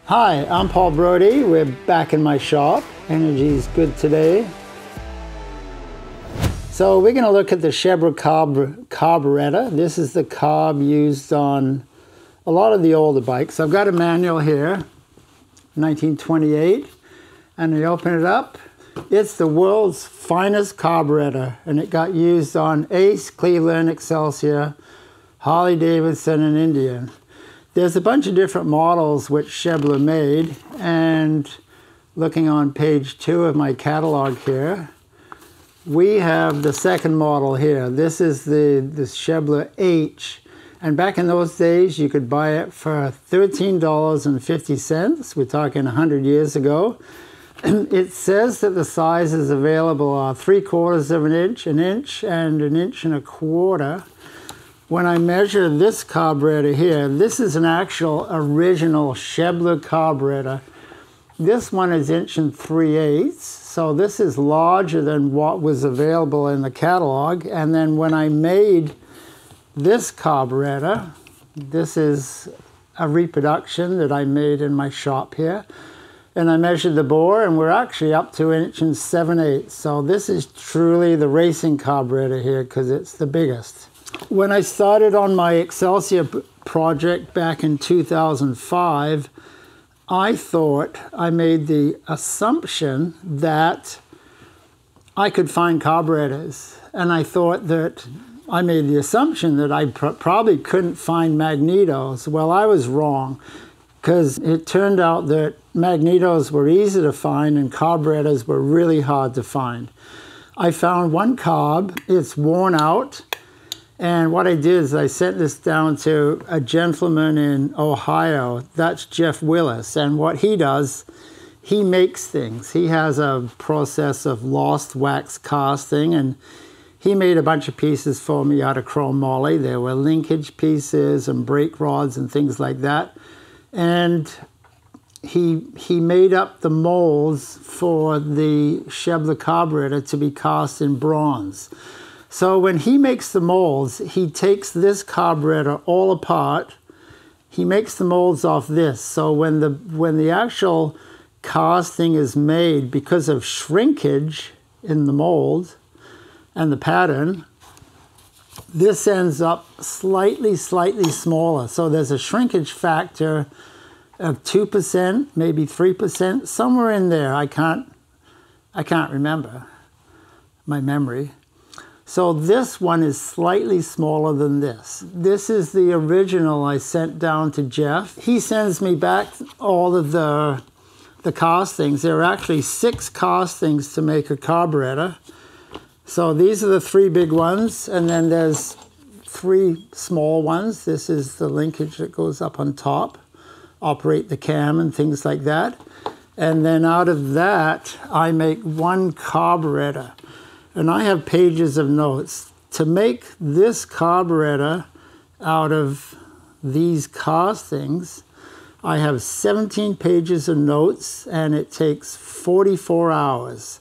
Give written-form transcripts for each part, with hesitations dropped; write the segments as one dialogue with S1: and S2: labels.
S1: Hi, I'm Paul Brodie. We're back in my shop. Energy's good today. So we're going to look at the Schebler carburetor. This is the carb used on a lot of the older bikes. I've got a manual here, 1928, and you open it up. It's the world's finest carburetor, and it got used on Ace, Cleveland, Excelsior, Harley Davidson, and Indian. There's a bunch of different models which Schebler made, and looking on page 2 of my catalog here, we have the second model here. This is the Schebler H, and back in those days you could buy it for $13.50. We're talking 100 years ago. It says that the sizes available are 3/4 of an inch, and 1.25 inches. When I measure this carburetor here, this is an actual original Schebler carburetor. This one is 1 3/8, so this is larger than what was available in the catalog. And then when I made this carburetor, this is a reproduction that I made in my shop here. And I measured the bore, and we're actually up to 1 7/8 inches. So this is truly the racing carburetor here because it's the biggest. When I started on my Excelsior project back in 2005, I thought I made the assumption that I could find carburetors. And I thought that I made the assumption that I probably couldn't find magnetos. Well, I was wrong, because it turned out that magnetos were easy to find and carburetors were really hard to find. I found one carb, it's worn out. And what I did is I sent this down to a gentleman in Ohio. That's Jeff Willis. And what he does, he makes things. He has a process of lost wax casting, and he made a bunch of pieces for me out of chrome moly. There were linkage pieces and brake rods and things like that. And he made up the molds for the Schebler carburetor to be cast in bronze. So when he makes the molds, he takes this carburetor all apart. He makes the molds off this. So when the actual casting is made, because of shrinkage in the mold and the pattern, this ends up slightly smaller. So there's a shrinkage factor of 2%, maybe 3%, somewhere in there. I can't remember my memory. So this one is slightly smaller than this. This is the original I sent down to Jeff. He sends me back all of the castings. There are actually 6 castings to make a carburetor. So these are the 3 big ones, and then there's 3 small ones. This is the linkage that goes up on top, operate the cam and things like that. And then out of that, I make 1 carburetor. And I have pages of notes. To make this carburetor out of these castings, I have 17 pages of notes, and it takes 44 hours.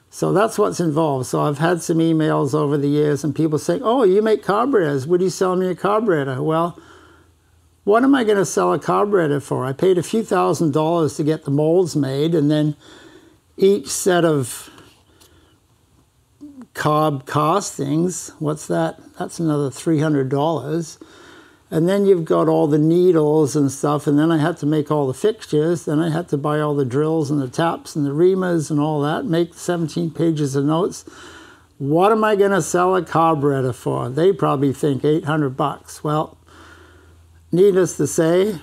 S1: So that's what's involved. So I've had some emails over the years, and people say, oh, you make carburetors. Would you sell me a carburetor? Well, what am I going to sell a carburetor for? I paid a few $1,000s to get the molds made, and then each set of carb castings, what's that? That's another $300. And then you've got all the needles and stuff, and then I had to make all the fixtures, then I had to buy all the drills and the taps and the reamers and all that, make 17 pages of notes. What am I going to sell a carburetor for? They probably think $800. Well, needless to say,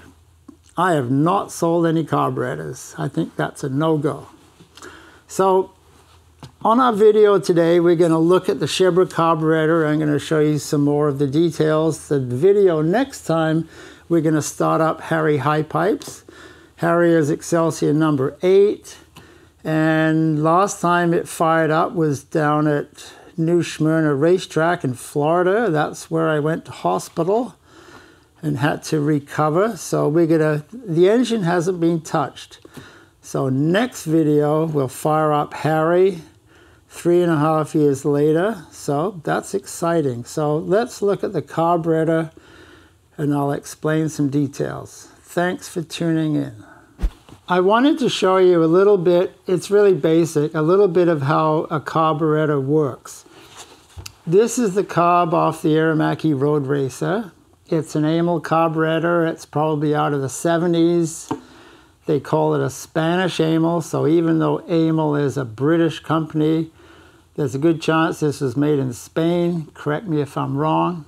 S1: I have not sold any carburetors. I think that's a no-go. So on our video today, we're going to look at the Schebler carburetor. I'm going to show you some more of the details. The video next time, we're going to start up Harry high pipes. Harry is Excelsior number 8. And last time it fired up was down at New Smyrna Racetrack in Florida. That's where I went to hospital and had to recover. So the engine hasn't been touched. So next video, we'll fire up Harry 3.5 years later. So that's exciting. So let's look at the carburetor, and I'll explain some details. Thanks for tuning in. I wanted to show you a little bit, it's really basic, a little bit of how a carburetor works. This is the carb off the Aramaki Road Racer. It's an Amel carburetor. It's probably out of the 70s. They call it a Spanish Amel, so even though Amel is a British company, there's a good chance this was made in Spain. Correct me if I'm wrong.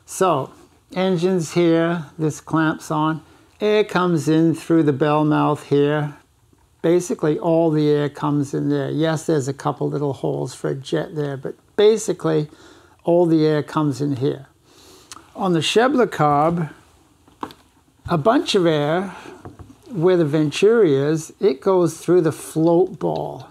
S1: So, engine's here, this clamps on. Air comes in through the bell mouth here. Basically, all the air comes in there. Yes, there's a couple little holes for a jet there, but basically, all the air comes in here. On the Schebler Carb, a bunch of air, where the venturi is, it goes through the float ball.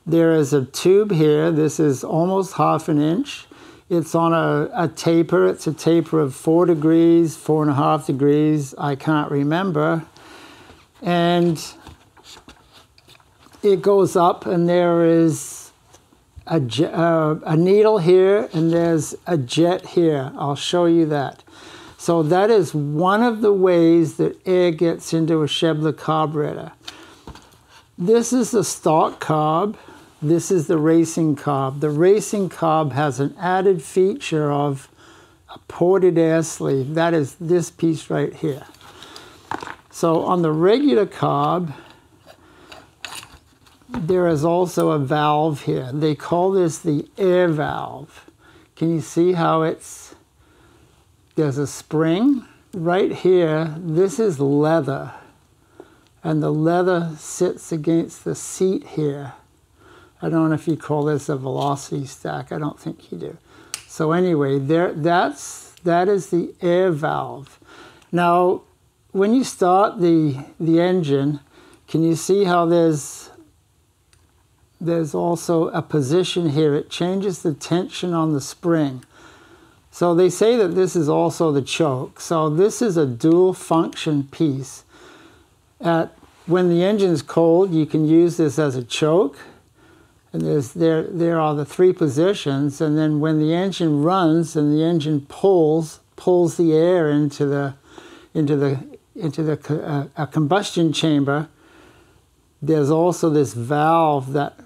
S1: There is a tube here. This is almost 1/2 inch. It's on a taper. It's a taper of 4 degrees, 4.5 degrees. I can't remember. And it goes up, and there is a needle here, and there's a jet here. I'll show you that. So that is one of the ways that air gets into a Schebler carburetor. This is the stock carb. This is the racing carb. The racing carb has an added feature of a ported air sleeve. That is this piece right here. So on the regular carb, there is also a valve here. They call this the air valve. Can you see how there's a spring? Right here, this is leather. And the leather sits against the seat here. I don't know if you call this a velocity stack. I don't think you do. So anyway, that is the air valve. Now, when you start the engine, can you see how there's also a position here? It changes the tension on the spring. So they say that this is also the choke. So this is a dual function piece. When the engine's cold, you can use this as a choke. And there are the 3 positions, and then when the engine runs and the engine pulls the air into a combustion chamber, there's also this valve that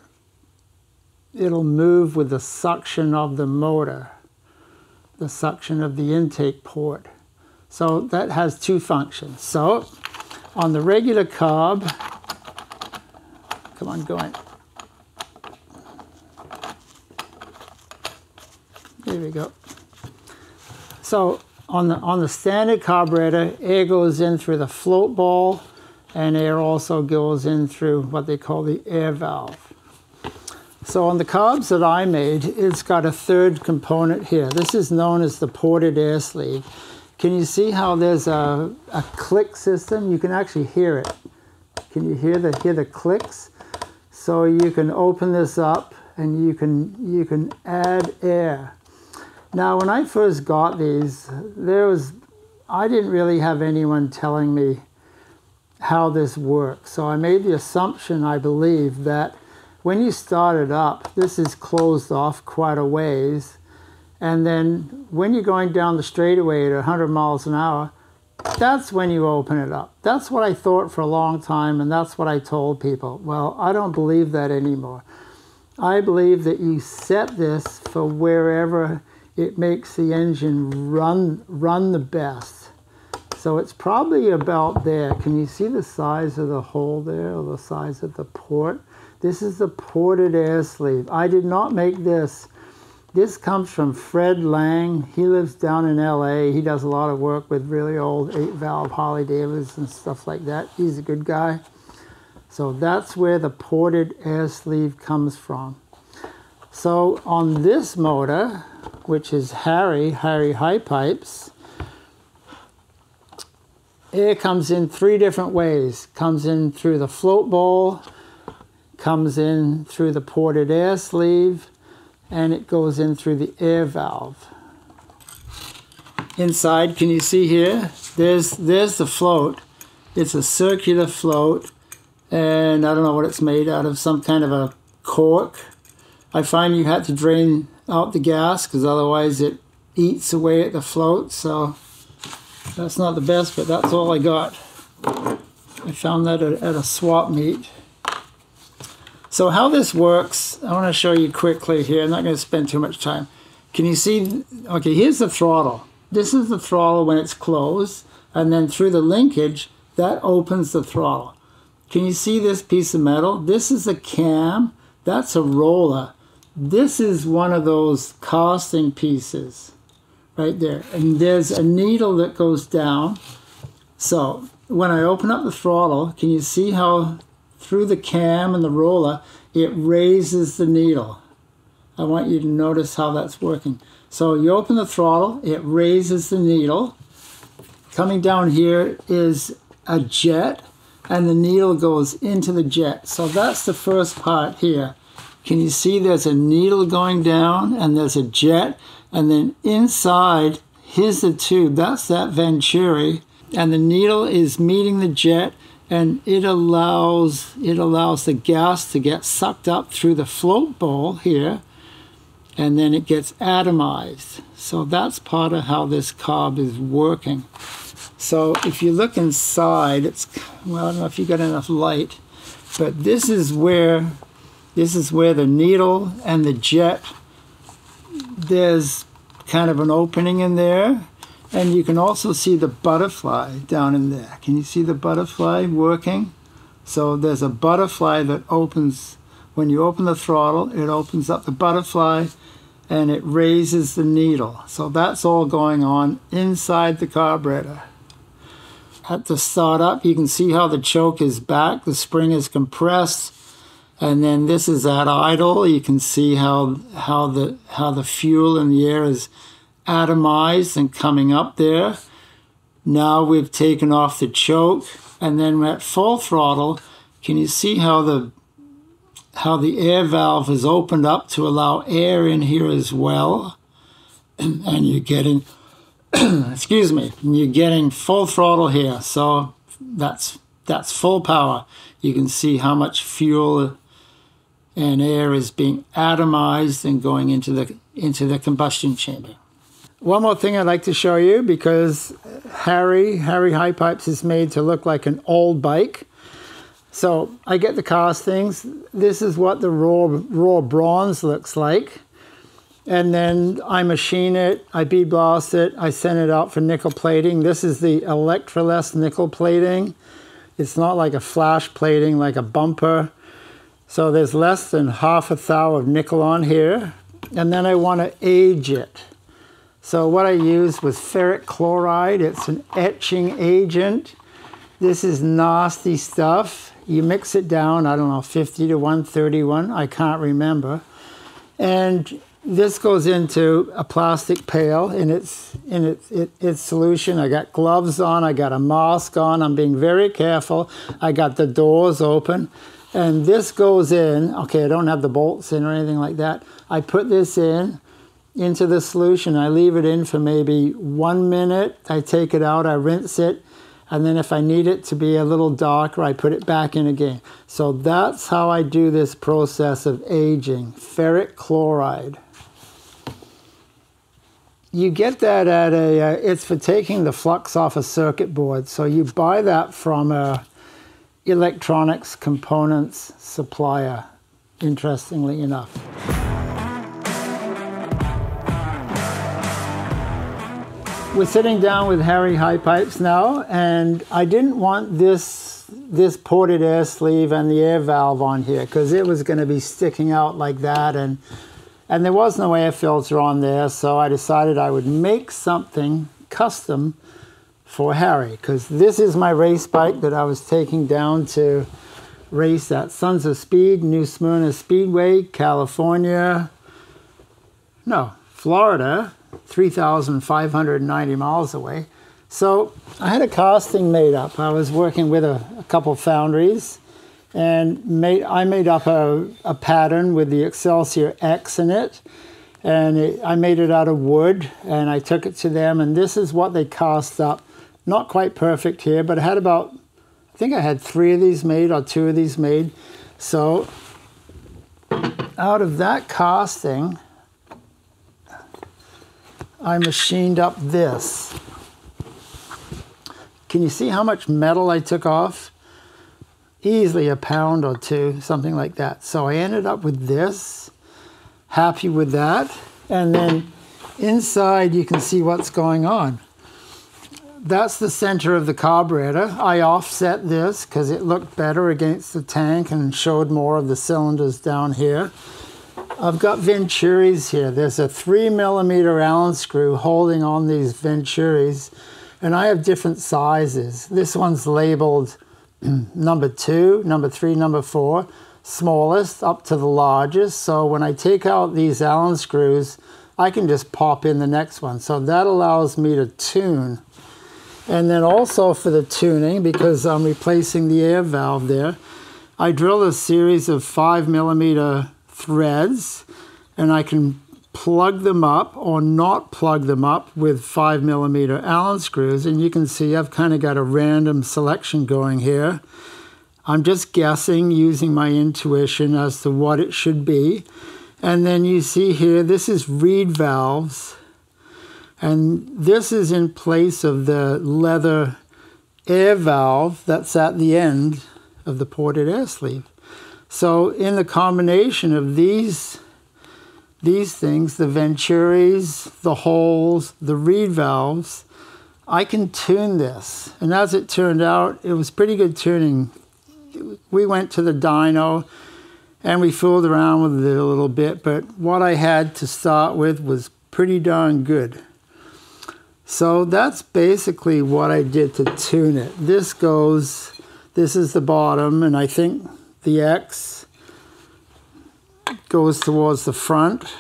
S1: it'll move with the suction of the motor, the suction of the intake port. So that has 2 functions. So on the regular carb, come on, go in. There we go. So on the standard carburetor, air goes in through the float ball, and air also goes in through what they call the air valve. So on the carbs that I made, it's got a 3rd component here. This is known as the ported air sleeve. Can you see how there's a click system? You can actually hear it. Can you hear the clicks? So you can open this up, and you can add air. Now, when I first got these, I didn't really have anyone telling me how this works. So I made the assumption, I believe, that when you start it up, this is closed off quite a ways. And then when you're going down the straightaway at 100 miles an hour, that's when you open it up. That's what I thought for a long time, and that's what I told people. Well, I don't believe that anymore. I believe that you set this for wherever it makes the engine run the best. So it's probably about there. Can you see the size of the hole there, or the size of the port? This is the ported air sleeve. I did not make this. This comes from Fred Lang. He lives down in LA. He does a lot of work with really old 8-valve Harley Davidson and stuff like that. He's a good guy. So that's where the ported air sleeve comes from. So on this motor, which is Harry High Pipes, air comes in 3 different ways. Comes in through the float ball, comes in through the ported air sleeve, and it goes in through the air valve. Inside, can you see here? There's the float. It's a circular float, and I don't know what it's made out of, some kind of a cork. I find you had to drain out the gas because otherwise it eats away at the float, so that's not the best, but that's all I got. I found that at a swap meet. So how this works, I want to show you quickly here. I'm not going to spend too much time. Can you see? Okay, here's the throttle. This is the throttle when it's closed, and then through the linkage, that opens the throttle. Can you see this piece of metal? This is a cam. That's a roller. This is one of those casting pieces right there. And there's a needle that goes down. So when I open up the throttle, can you see how through the cam and the roller, it raises the needle? I want you to notice how that's working. So you open the throttle, it raises the needle. Coming down here is a jet, and the needle goes into the jet. So that's the first part here. Can you see there's a needle going down, and there's a jet, and then inside, here's the tube. That's that venturi, and the needle is meeting the jet, and it allows the gas to get sucked up through the float bowl here, and then it gets atomized. So that's part of how this carb is working. So if you look inside, well, I don't know if you got enough light, but this is where the needle and the jet, there's kind of an opening in there. And you can also see the butterfly down in there. Can you see the butterfly working? So there's a butterfly that opens, when you open the throttle, it opens up the butterfly and it raises the needle. So that's all going on inside the carburetor. At the startup, you can see how the choke is back, the spring is compressed, and then this is at idle. You can see how the fuel in the air is atomized and coming up there. Now we've taken off the choke, and then we're at full throttle. Can you see how the air valve is opened up to allow air in here as well? And you're getting, excuse me, you're getting full throttle here. So that's full power. You can see how much fuel and air is being atomized and going into the combustion chamber. One more thing I'd like to show you, because Harry High Pipes is made to look like an old bike. So I get the castings. This is what the raw bronze looks like. And then I machine it, I bead blast it, I send it out for nickel plating. This is the Electroless nickel plating. It's not like a flash plating, like a bumper. So there's less than half a thou of nickel on here. And then I want to age it. So what I used was ferric chloride. It's an etching agent. This is nasty stuff. You mix it down, I don't know, 50 to 131, I can't remember. And this goes into a plastic pail in its solution. I got gloves on, I got a mask on, I'm being very careful. I got the doors open. And this goes in, okay, I don't have the bolts in or anything like that. I put this into the solution. I leave it in for maybe 1 minute. I take it out, I rinse it, and then if I need it to be a little darker, I put it back in again. So that's how I do this process of aging, ferric chloride. You get that at it's for taking the flux off a circuit board. So you buy that from a electronics components supplier, interestingly enough. We're sitting down with Harry High Pipes now, and I didn't want this ported air sleeve and the air valve on here because it was going to be sticking out like that, and there was no air filter on there, so I decided I would make something custom for Harry, because this is my race bike that I was taking down to race at Sons of Speed, New Smyrna Speedway, Florida, 3,590 miles away. So I had a casting made up. I was working with a couple foundries, and I made up a pattern with the Excelsior X in it, and I made it out of wood, and I took it to them, and this is what they cast up. Not quite perfect here, but I had about, I think I had 3 of these made or 2 of these made. So out of that casting, I machined up this. Can you see how much metal I took off? easily a pound or two, something like that. So I ended up with this, happy with that. And then inside you can see what's going on. That's the center of the carburetor. I offset this because it looked better against the tank and showed more of the cylinders down here. I've got Venturis here. There's a 3mm Allen screw holding on these Venturis, and I have different sizes. This one's labeled number 2, number 3, number 4, smallest up to the largest. So when I take out these Allen screws, I can just pop in the next one. So that allows me to tune. And then also for the tuning, because I'm replacing the air valve there, I drill a series of 5mm threads, and I can plug them up or not plug them up with 5mm Allen screws. And you can see I've kind of got a random selection going here. I'm just guessing using my intuition as to what it should be. And then you see here, this is reed valves. And this is in place of the leather air valve that's at the end of the ported air sleeve. So in the combination of these things, the Venturis, the holes, the reed valves, I can tune this. And as it turned out, it was pretty good tuning. We went to the dyno and we fooled around with it a little bit, but what I had to start with was pretty darn good. So that's basically what I did to tune it. This is the bottom, and I think the X goes towards the front,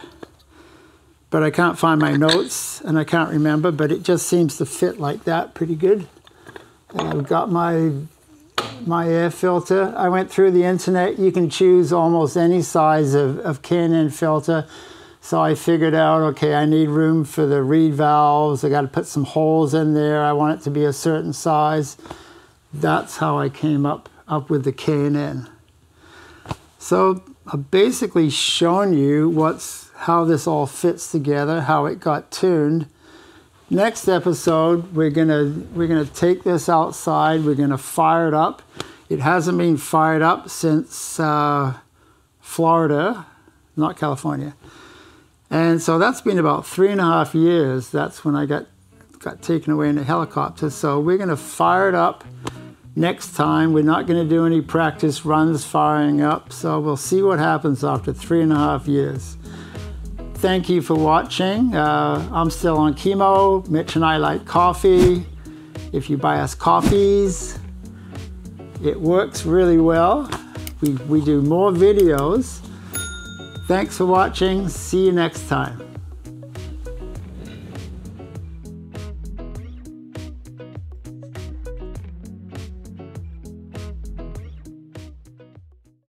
S1: but I can't find my notes and I can't remember, but it just seems to fit like that pretty good. And I've got my air filter. I went through the internet. You can choose almost any size of K&N filter. So I figured out, okay, I need room for the reed valves. I got to put some holes in there. I want it to be a certain size. That's how I came up with the K&N. So I've basically shown you how this all fits together, how it got tuned. Next episode, we're gonna take this outside. We're gonna fire it up. It hasn't been fired up since Florida, not California. And so that's been about 3.5 years. That's when I got taken away in a helicopter. So we're gonna fire it up next time. We're not gonna do any practice runs firing up. So we'll see what happens after 3.5 years. Thank you for watching. I'm still on chemo. Mitch and I like coffee. If you buy us coffees, it works really well. We do more videos. Thanks for watching. See you next time.